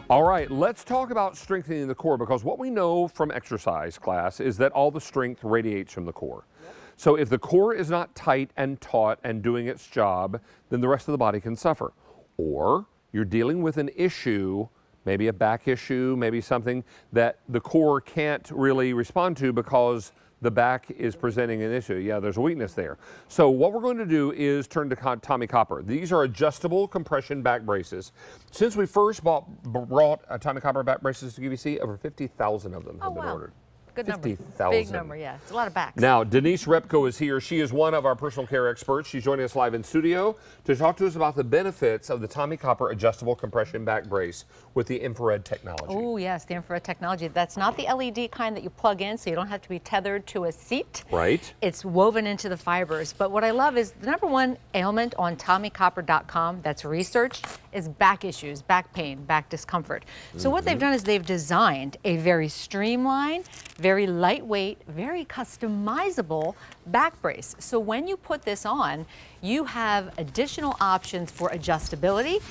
All right, let's talk about strengthening the core, because what we know from exercise class is that all the strength radiates from the core. So if the core is not tight and taut and doing its job, then the rest of the body can suffer. Or you're dealing with an issue, maybe a back issue, maybe something that the core can't really respond to because the back is presenting an issue. Yeah, there's a weakness there. So what we're going to do is turn to Tommie Copper. These are adjustable compression back braces. Since we first brought Tommie Copper back braces to QVC, over 50,000 of them have been ordered. Good number. 50,000. Big number, yeah. It's a lot of backs. Now, Denise Repko is here. She is one of our personal care experts. She's joining us live in studio to talk to us about the benefits of the Tommie Copper adjustable compression back brace with the infrared technology. Oh, yes, the infrared technology. That's not the LED kind that you plug in, so you don't have to be tethered to a seat. Right. It's woven into the fibers. But what I love is the number one ailment on TommieCopper.com that's researched is back issues, back pain, back discomfort. So what they've done is they've designed a very streamlined, very lightweight, very customizable back brace. So when you put this on, you have additional options for adjustability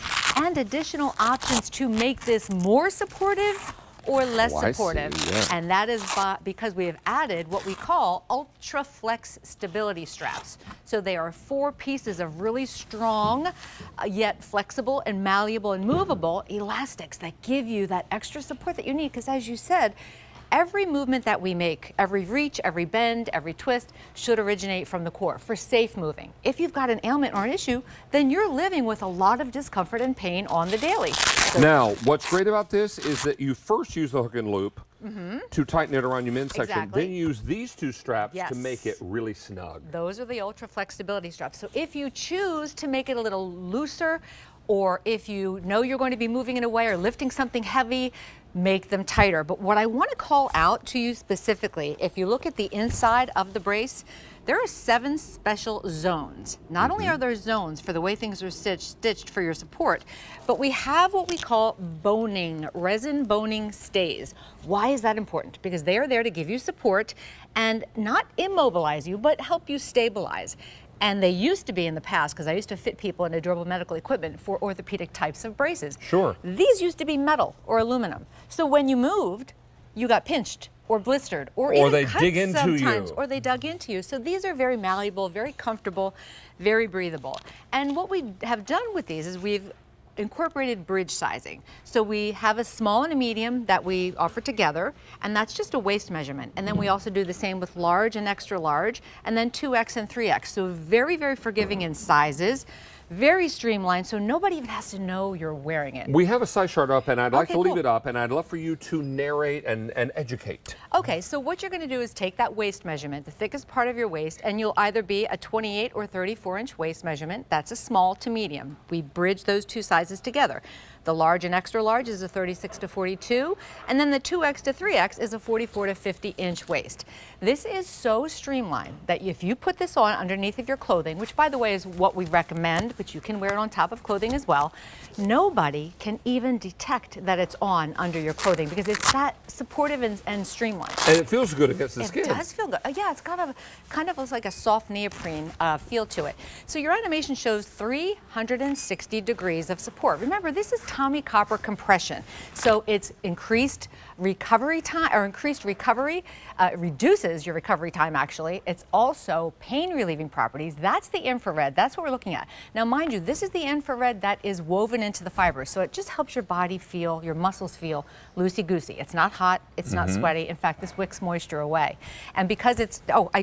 and additional options to make this more supportive or less supportive. And that is because we have added what we call Ultra Flex stability straps. So they are 4 pieces of really strong, yet flexible and malleable and movable elastics that give you that extra support that you need. Because as you said, every movement that we make, every reach, every bend, every twist should originate from the core for safe moving. If you've got an ailment or an issue, then you're living with a lot of discomfort and pain on the daily. So now, what's great about this is that you first use the hook and loop to tighten it around your midsection, then you use these 2 straps to make it really snug. Those are the Ultra Flex stability straps. So if you choose to make it a little looser, or if you know you're going to be moving in a way or lifting something heavy, make them tighter. But what I want to call out to you specifically, if you look at the inside of the brace, there are 7 special zones. Not only are there zones for the way things are stitched for your support, but we have what we call boning, resin boning stays. Why is that important? Because they are there to give you support and not immobilize you, but help you stabilize. And they used to be in the past, because I used to fit people into durable medical equipment for orthopedic types of braces. Sure. These used to be metal or aluminum. So when you moved, you got pinched or blistered or even they cut dig into sometimes, you. or they dug into you. So these are very malleable, very comfortable, very breathable. And what we have done with these is we've incorporated bridge sizing. So we have a small and a medium that we offer together, and that's just a waist measurement. And then we also do the same with large and extra large, and then 2X and 3X. So very, very forgiving in sizes, very streamlined, so nobody even has to know you're wearing it. We have a size chart up, and I'd like to leave it up, and I'd love for you to narrate and educate. Okay, so what you're going to do is take that waist measurement, the thickest part of your waist, and you'll either be a 28 or 34-inch waist measurement. That's a small to medium. We bridge those 2 sizes together. The large and extra large is a 36 to 42, and then the 2X to 3X is a 44 to 50-inch waist. This is so streamlined that if you put this on underneath of your clothing, which by the way is what we recommend, but you can wear it on top of clothing as well, nobody can even detect that it's on under your clothing because it's that supportive and streamlined. And it feels good against the skin. It does feel good. Yeah, it's got a kind of looks like a soft neoprene feel to it. So your animation shows 360 degrees of support. Remember, this is Tommie Copper compression. So it's increased recovery time, or increased recovery, reduces your recovery time actually. It's also pain relieving properties. That's the infrared. That's what we're looking at. Now mind you, this is the infrared that is woven into the fibers. So it just helps your body feel, your muscles feel loosey-goosey. It's not hot, it's not sweaty. In fact, this wicks moisture away. And because it's,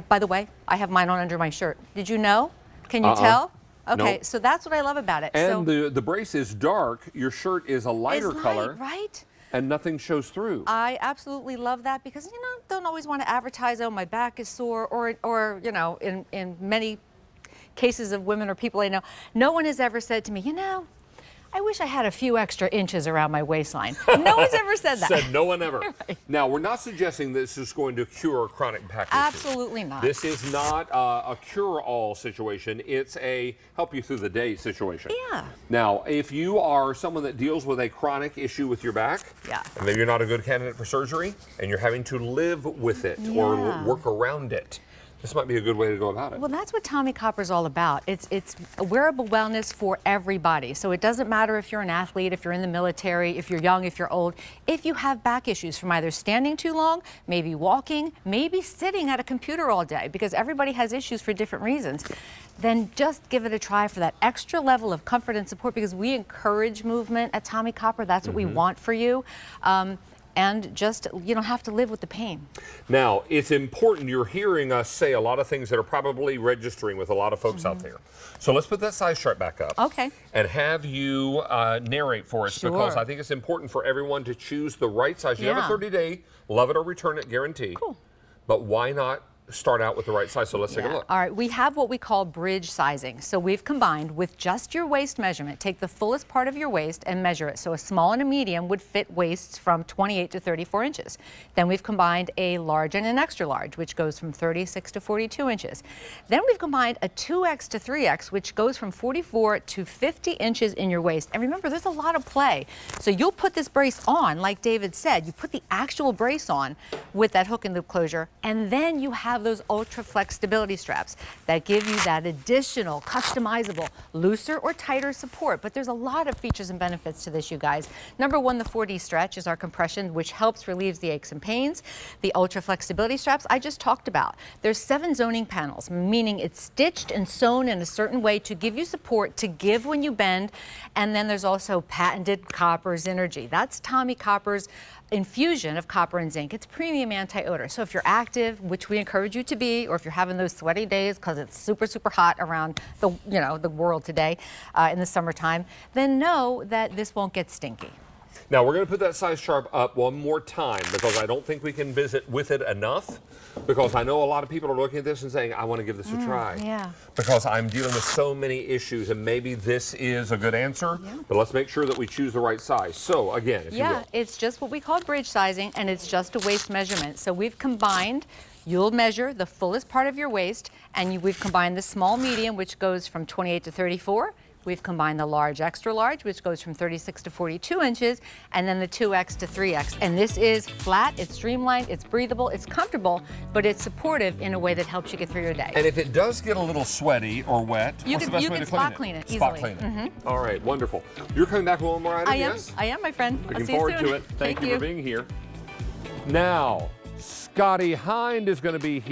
by the way, I have mine on under my shirt. Did you know? Can you tell? Okay, nope. So that's what I love about it. And the brace is dark, your shirt is a lighter color. Right? And nothing shows through. I absolutely love that because, you know, don't always want to advertise, oh, my back is sore, or you know, in many cases of women or people I know, no one has ever said to me, you know, I wish I had a few extra inches around my waistline. No one's ever said that. Said no one ever. Right. Now, we're not suggesting this is going to cure chronic back issues. Absolutely not. This is not a cure-all situation. It's a help you through the day situation. Yeah. Now, if you are someone that deals with a chronic issue with your back, and maybe you're not a good candidate for surgery, and you're having to live with it or work around it, This might be a good way to go about it. Well, that's what Tommie Copper is all about. It's wearable wellness for everybody. So it doesn't matter if you're an athlete, if you're in the military, if you're young, if you're old. If you have back issues from either standing too long, maybe walking, maybe sitting at a computer all day, because everybody has issues for different reasons, then just give it a try for that extra level of comfort and support, because we encourage movement at Tommie Copper. That's what we want for you. And just, you don't have to live with the pain. Now, it's important, you're hearing us say a lot of things that are probably registering with a lot of folks out there. So let's put that size chart back up. Okay. And have you narrate for us, because I think it's important for everyone to choose the right size. You have a 30-day, love it or return it guarantee. Cool. But why not start out with the right size? So let's take a look. All right, we have what we call bridge sizing. So we've combined with just your waist measurement. Take the fullest part of your waist and measure it. So a small and a medium would fit waists from 28 to 34 inches. Then we've combined a large and an extra large, which goes from 36 to 42 inches. Then we've combined a 2X to 3X, which goes from 44 to 50 inches in your waist. And remember, there's a lot of play. So you'll put this brace on, like David said, you put the actual brace on with that hook and loop closure, and then you have those ultra flex stability straps that give you that additional customizable looser or tighter support. But there's a lot of features and benefits to this, you guys. Number one, the 4D stretch is our compression, which helps relieve the aches and pains. The ultra flex stability straps I just talked about. There's 7 zoning panels, meaning it's stitched and sewn in a certain way to give you support, to give when you bend. And then there's also patented Copper Synergy. That's Tommie Copper's infusion of copper and zinc. It's premium anti-odor. So if you're active, which we encourage you to be, or if you're having those sweaty days because it's super, super hot around the, the world today in the summertime, then know that this won't get stinky. Now, we're going to put that size chart up one more time, because I don't think we can visit with it enough, because I know a lot of people are looking at this and saying, I want to give this a try. Yeah. Because I'm dealing with so many issues, and maybe this is a good answer, but let's make sure that we choose the right size. So, again, if you will. It's just what we call bridge sizing, and it's just a waist measurement. So we've combined, you'll measure the fullest part of your waist, and we've combined the small medium, which goes from 28 to 34. We've combined the large extra large, which goes from 36 to 42 inches, and then the 2X to 3X. And this is flat, it's streamlined, it's breathable, it's comfortable, but it's supportive in a way that helps you get through your day. And if it does get a little sweaty or wet, what's the best way to spot clean it easily. Spot clean it. All right, wonderful. You're coming back with one more item, yes? I am, my friend. Looking I'll see you forward soon. to it. Thank you for being here. Now, Scotty Hind is going to be here.